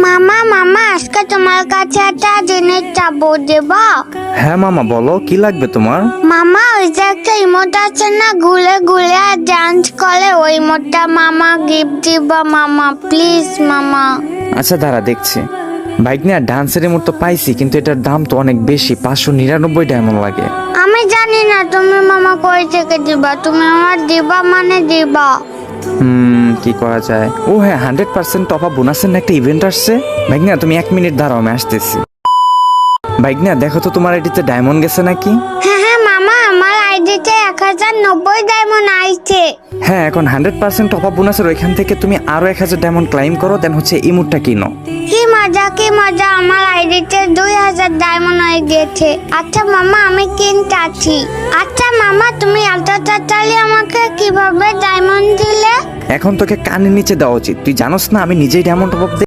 মামা মামা আজকে তোমার কাছে একটা জিনিস চাবো, দেবা? হ্যাঁ মামা, বলো কি লাগবে তোমার? মামা ওই যে একটা ইমোট আছে না, ঘুরে ঘুরে আর ডান্স করে, ওই ইমোটটা মামা গিফট দিবা মামা, প্লিজ মামা। আচ্ছা দাঁড়া দেখছি। বাইক নিয়ে ডান্সের মতো পাইছি, কিন্তু এটার দাম তো অনেক বেশি, 599 ডায়মন্ড লাগে। আমি জানি না তুমি মামা কই থেকে দিবা, তুমি আমার দিবা মানে দিবা। কি করা যায়? ও হ্যাঁ, 100% টপ আপ বোনাসের না একটা ইভেন্ট আসছে। বাইক নিয়ে তুমি 1 মিনিট দাঁড়াও, আমি আসতেছি। বাইক নিয়ে দেখো তো তোমার আইডিতে ডায়মন্ড গেছে নাকি? হ্যাঁ হ্যাঁ মামা, আমার আইডিতে 1090 ডায়মন্ড আইছে। হ্যাঁ, এখন 100% টপ আপ বোনাসের ওইখান থেকে তুমি আরো 1000 ডায়মন্ড ক্লাইম করো, দেন হচ্ছে ইমোটটা কিনো। কি মজা, আমার আইডিতে 2000 ডায়মন্ড হয়ে গেছে। আচ্ছা মামা, আমি কিনতাছি। আচ্ছা মামা, তুমি এত তাড়াতাড়ি আমাকে কিভাবে ডায়মন্ড দিলে? এখন তোকে কানের নিচে দেওয়া উচিত, তুই জানোস না আমি নিজেই ডায়মন্ড টপ আপ